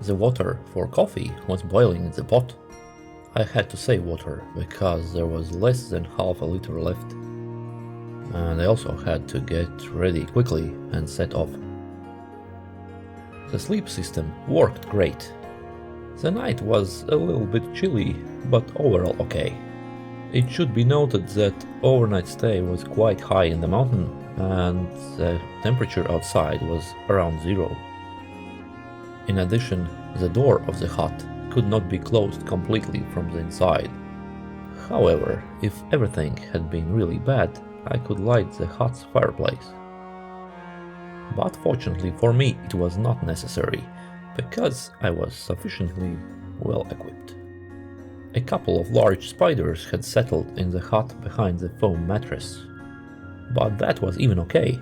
The water for coffee was boiling in the pot. I had to save water because there was less than half a liter left. And I also had to get ready quickly and set off. The sleep system worked great. The night was a little bit chilly, but overall okay. It should be noted that overnight stay was quite high in the mountain and the temperature outside was around 0. In addition, the door of the hut could not be closed completely from the inside. However, if everything had been really bad, I could light the hut's fireplace. But fortunately for me it was not necessary, because I was sufficiently well equipped. A couple of large spiders had settled in the hut behind the foam mattress. But that was even okay.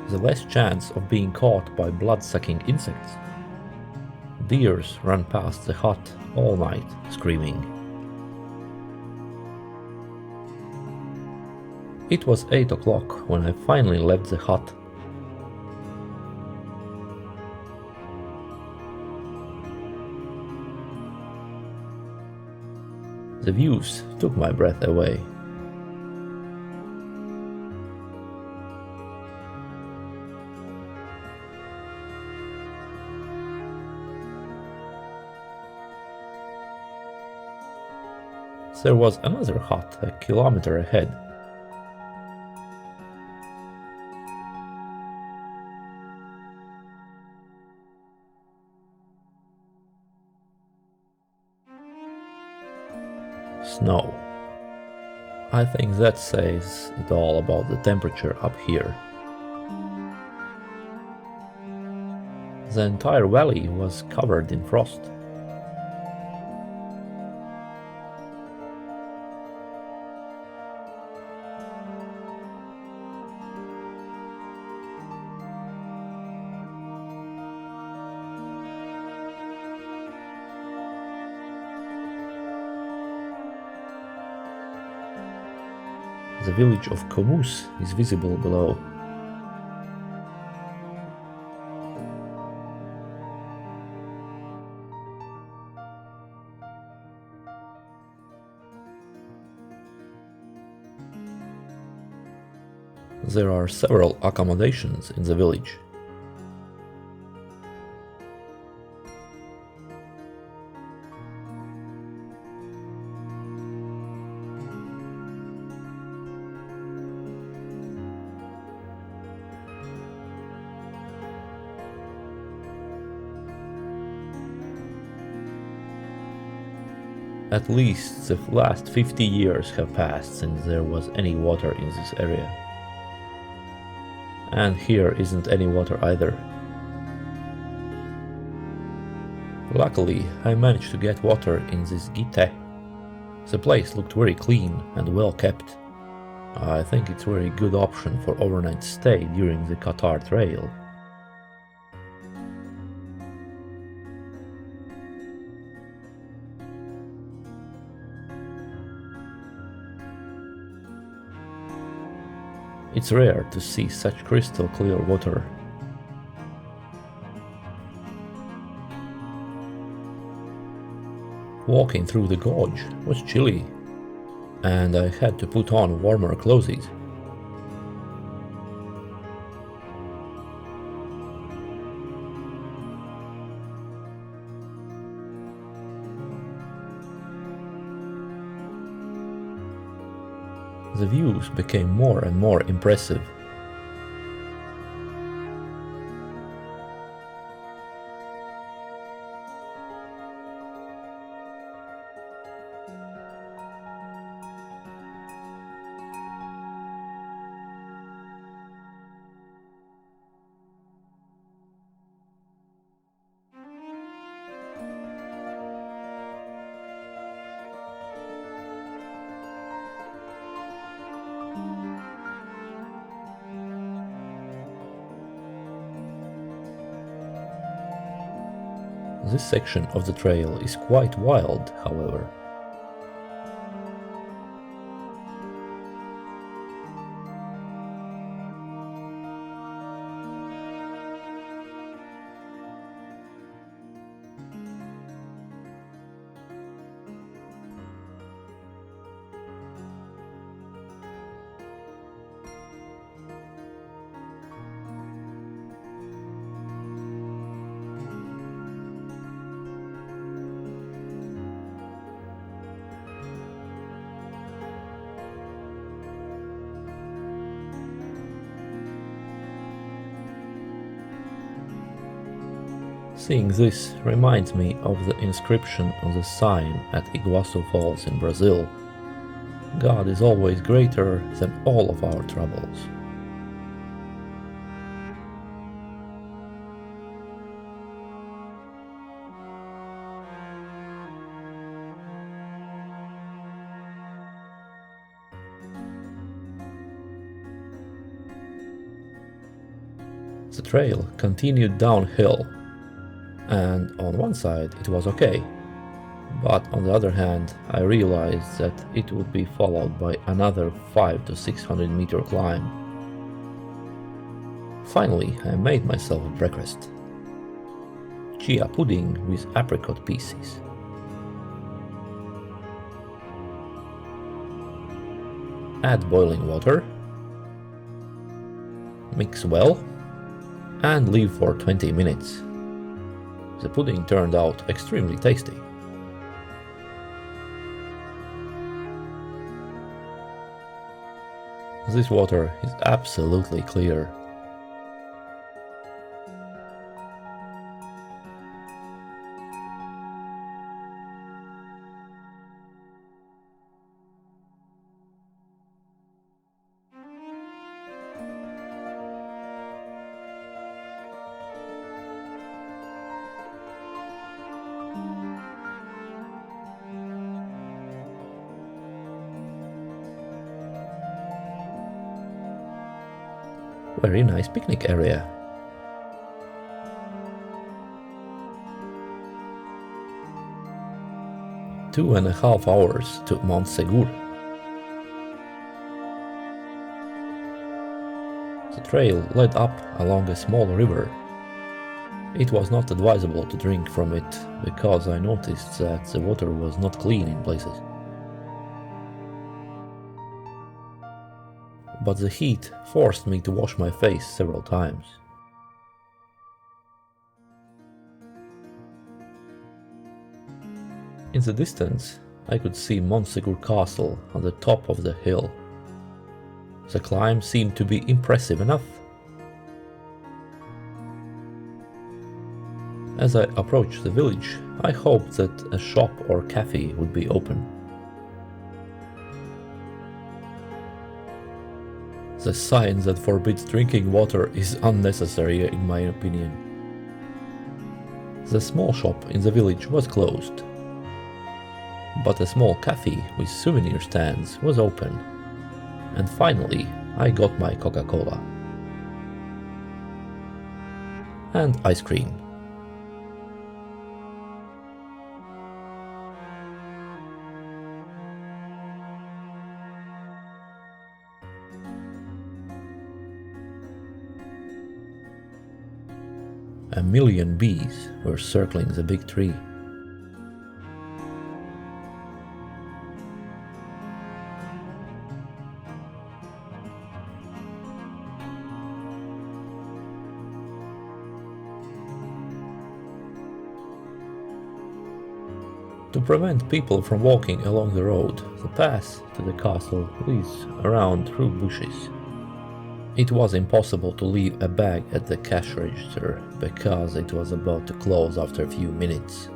The less chance of being caught by blood-sucking insects. Deers ran past the hut all night, screaming. It was 8 o'clock when I finally left the hut. The views took my breath away. There was another hut a kilometer ahead. Snow. I think that says it all about the temperature up here. The entire valley was covered in frost. The village of Comus is visible below. There are several accommodations in the village. At least the last 50 years have passed since there was any water in this area. And here isn't any water either. Luckily, I managed to get water in this gite. The place looked very clean and well kept. I think it's a very good option for overnight stay during the Cathar trail. It's rare to see such crystal clear water. Walking through the gorge was chilly, and I had to put on warmer clothes. The views became more and more impressive. This section of the trail is quite wild, however. Seeing this reminds me of the inscription on the sign at Iguazu Falls in Brazil. God is always greater than all of our troubles. The trail continued downhill, and on one side it was okay, but on the other hand I realized that it would be followed by another 500 to 600 meter climb. Finally I made myself breakfast. Chia pudding with apricot pieces. Add boiling water, mix well, and leave for 20 minutes. The pudding turned out extremely tasty. This water is absolutely clear. Very nice picnic area. Two and a half hours to Montsegur. The trail led up along a small river. It was not advisable to drink from it because I noticed that the water was not clean in places. But the heat forced me to wash my face several times. In the distance, I could see Montsegur castle on the top of the hill. The climb seemed to be impressive enough. As I approached the village, I hoped that a shop or cafe would be open. The sign that forbids drinking water is unnecessary in my opinion. The small shop in the village was closed, but a small cafe with souvenir stands was open, and finally I got my Coca-Cola and ice cream. A million bees were circling the big tree. To prevent people from walking along the road, the path to the castle leads around through bushes. It was impossible to leave a bag at the cash register because it was about to close after a few minutes.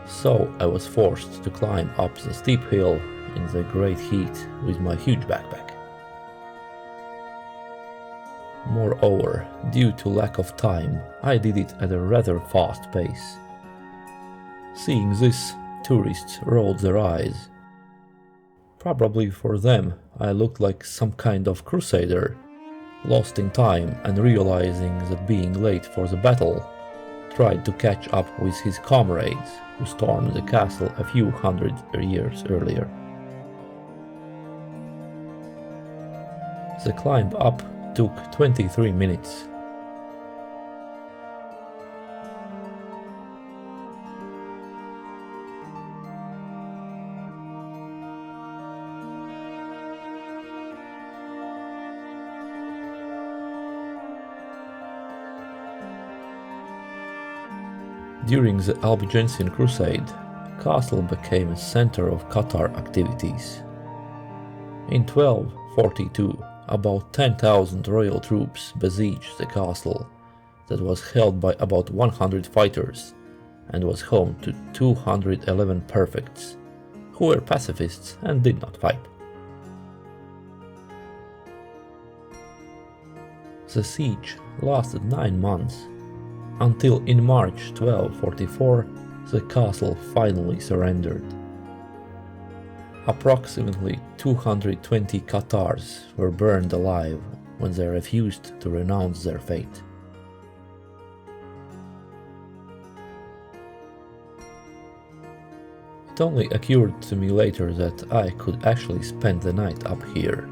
So I was forced to climb up the steep hill in the great heat with my huge backpack. Moreover, due to lack of time, I did it at a rather fast pace. Seeing this, tourists rolled their eyes. Probably for them, I looked like some kind of crusader, lost in time and realizing that being late for the battle, tried to catch up with his comrades who stormed the castle a few hundred years earlier. The climb up took 23 minutes. During the Albigensian Crusade, the castle became a center of Cathar activities. In 1242, about 10,000 royal troops besieged the castle, that was held by about 100 fighters and was home to 211 perfects, who were pacifists and did not fight. The siege lasted 9 months, until in March 1244 the castle finally surrendered. Approximately 220 Cathars were burned alive when they refused to renounce their fate. It only occurred to me later that I could actually spend the night up here.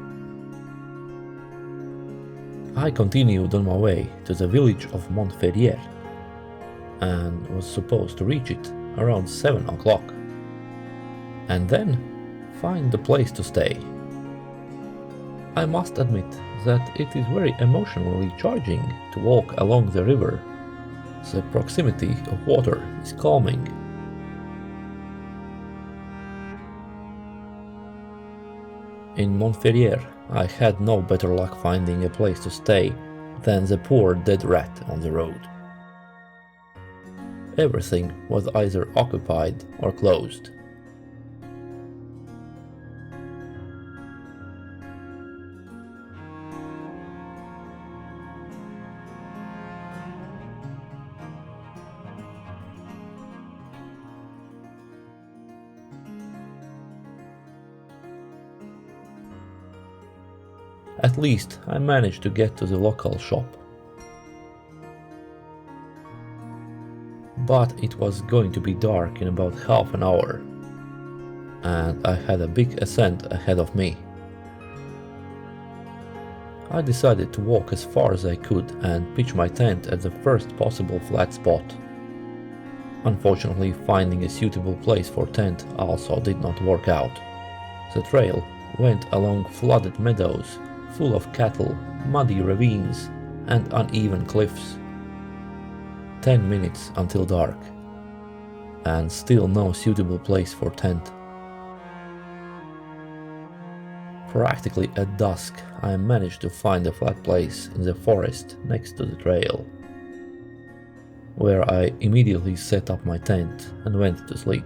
I continued on my way to the village of Montferrier and was supposed to reach it around 7 o'clock, and then find a place to stay. I must admit that it is very emotionally charging to walk along the river. The proximity of water is calming. In Montferrier, I had no better luck finding a place to stay than the poor dead rat on the road. Everything was either occupied or closed. At least I managed to get to the local shop. But it was going to be dark in about half an hour, and I had a big ascent ahead of me. I decided to walk as far as I could and pitch my tent at the first possible flat spot. Unfortunately, finding a suitable place for tent also did not work out. The trail went along flooded meadows full of cattle, muddy ravines, and uneven cliffs. 10 minutes until dark, and still no suitable place for tent. Practically at dusk, I managed to find a flat place in the forest next to the trail, where I immediately set up my tent and went to sleep.